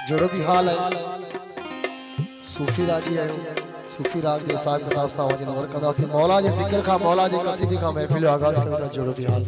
जोड़ो भी हाल है सूफी रागी है सूफी राग के साहब किताब सावज नजर कदा से मौला जी जिक्र का मौला जी कसीदी का महफिल आगाज करता जोड़ो भी हाल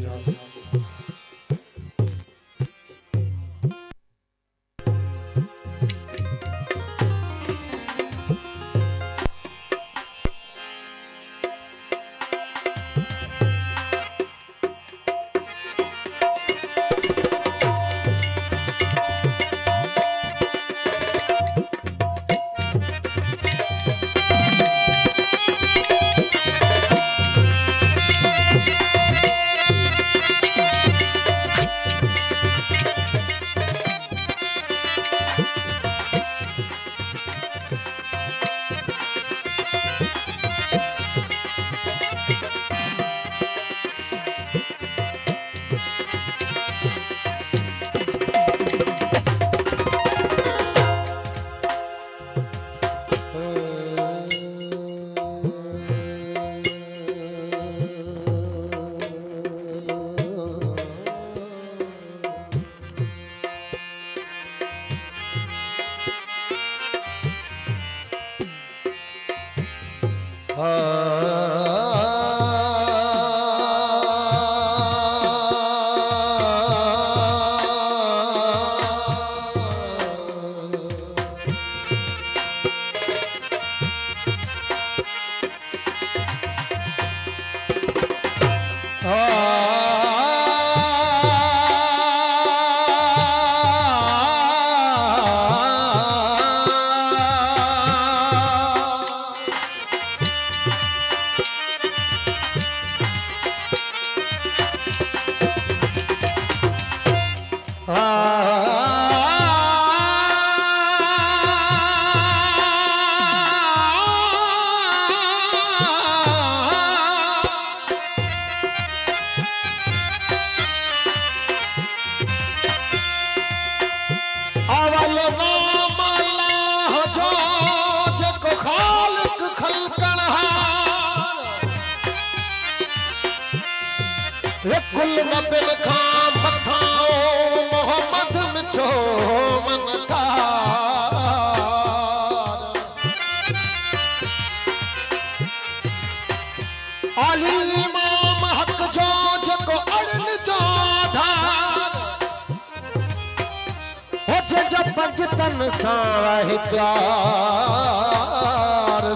प्यार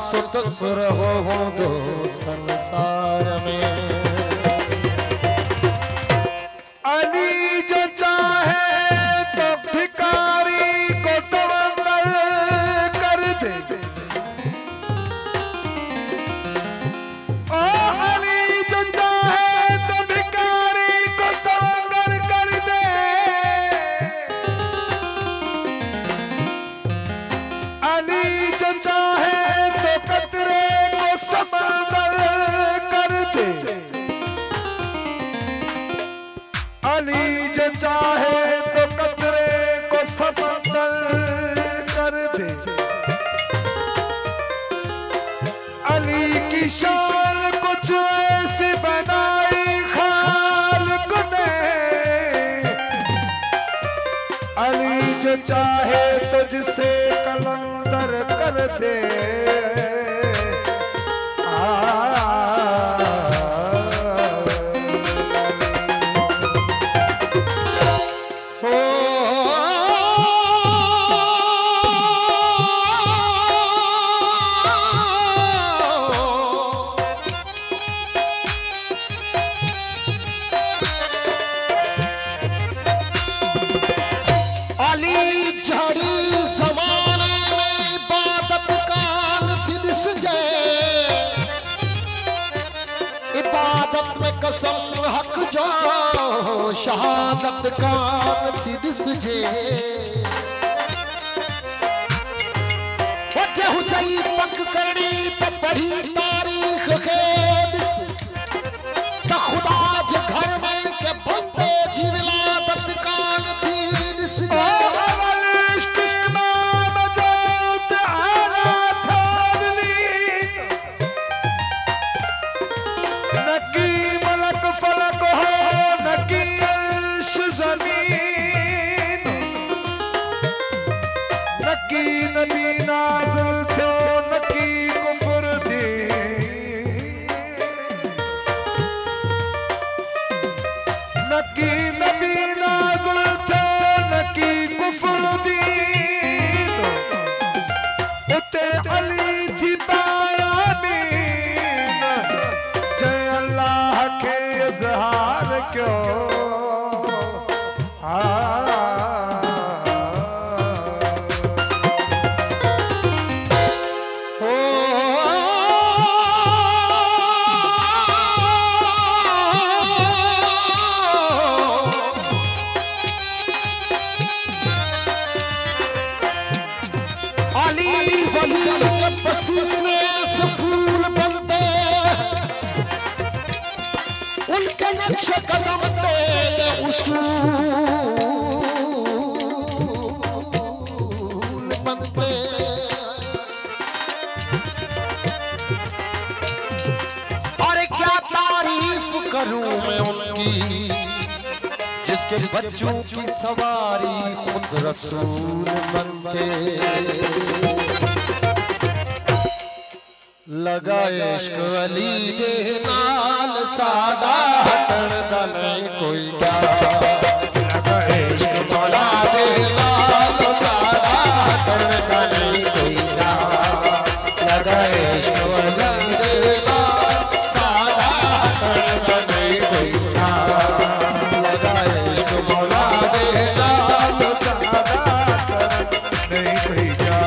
सुत सुर हो दो संसार में अली जो चाहे तो भिखारी को तवक्कुल कर दे ओ अली जो चाहे तो भिखारी को तवक्कुल कर दे अली जो चाहे तो कतरे को समंदर कर दे अली जो चाहे तो कतरे को समंदर कर दे अली की शान कुछ ऐसी बनाई खालिक ने अली जो चाहे तो जिसे कलंदर कर दे कसम हक जो शहादत कान थी दिसजे वजह हुजई पक करनी तो पढ़ी तारीख के दिस तो खुदा जे घर में के बंदे जी विलादत कान थी दिसजे नकी नबीना जुल्फे नकी कुफर दीन उते अली थी बायामीन जय अल्लाह के इजहार क्यों फूल बनते उनके नक्श कदम पे उसूल बनते और क्या तारीफ करूं मैं उनकी जिसके बच्चों की सवारी खुद रसूल बनते लगा इश्क अली दे नाल सादा हटण दा नहीं कोई क्या लगा इश्क मौला दे नाल सादा हटण दा नहीं कोई क्या लगा इश्क अली दे नाल सादा हटण दा नहीं कोई क्या लगा इश्क मौला दे नाल सादा हटण नहीं कोई क्या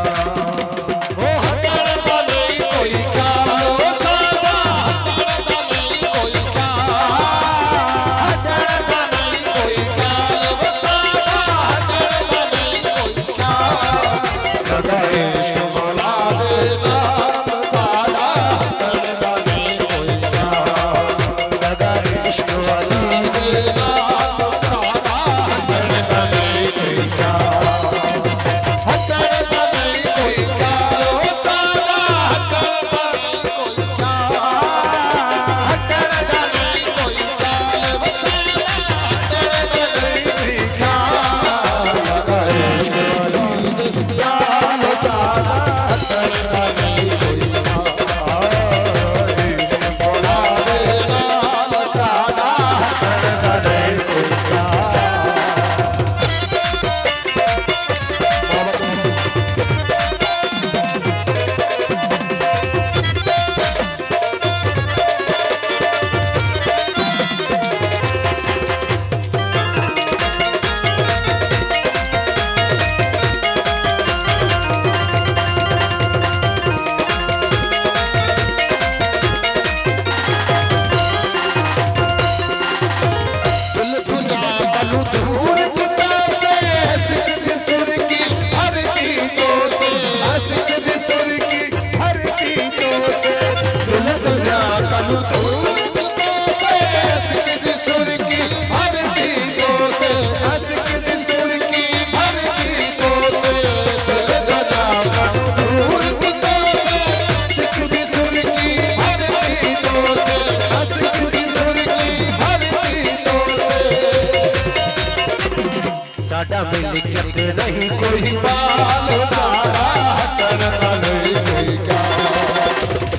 साडा मिलकत नहीं कोई बाल साडा हटन दा नहीं कोई क्या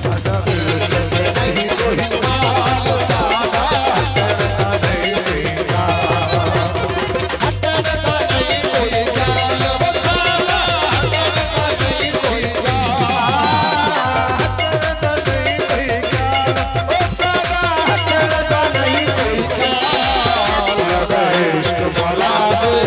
साडा मिलकत नहीं कोई बाल साडा हटन दा नहीं कोई क्या हटन दा नहीं कोई क्या वो साडा हटन दा नहीं कोई क्या हटन दा नहीं कोई क्या वो साडा हटन दा नहीं कोई क्या लगा इश्क वाला दे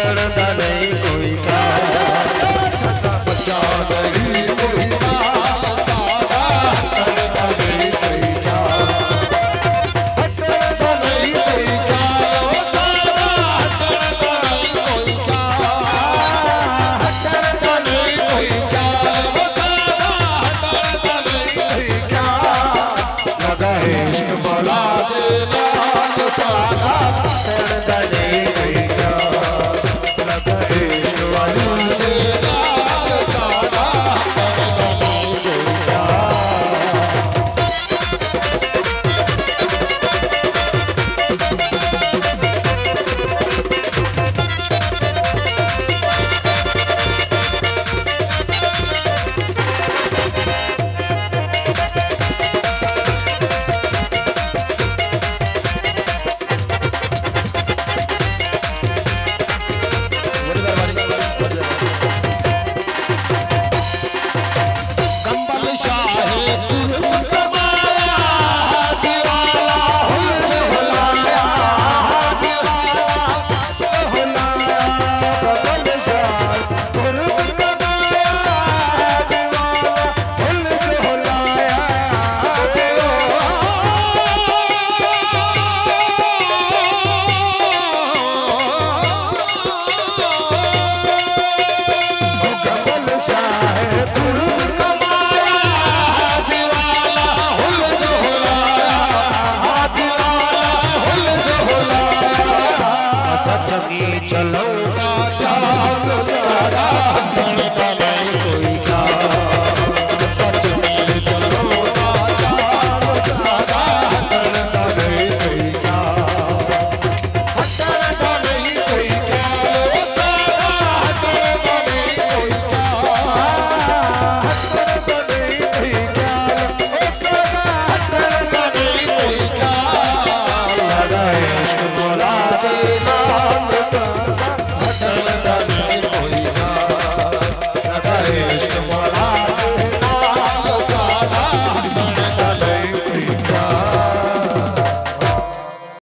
डरता नहीं कोई का, बचा नहीं कोई का सादा, डरता नहीं कोई का, डरता नहीं कोई का सादा, डरता नहीं कोई का, डरता नहीं कोई का सादा, डरता नहीं कोई का, लगा है इश्क बोला देना सादा, डरता नहीं कोई का, लगा है इश्क बोला देना सादा, डरता नहीं कोई का। कंबल शाहे तुर्क कमाया, दीवाला हुल्ज हुलाया, दीवाला हुलाया बदल शाह कुर्ब कमाया, दीवाना हुल्ज हुलाया, कमल शाह कुर्ब कमाया, दीवाला हुल्ज हुलाया, दीवाला हुल्ज हुलाया। सचनी चलो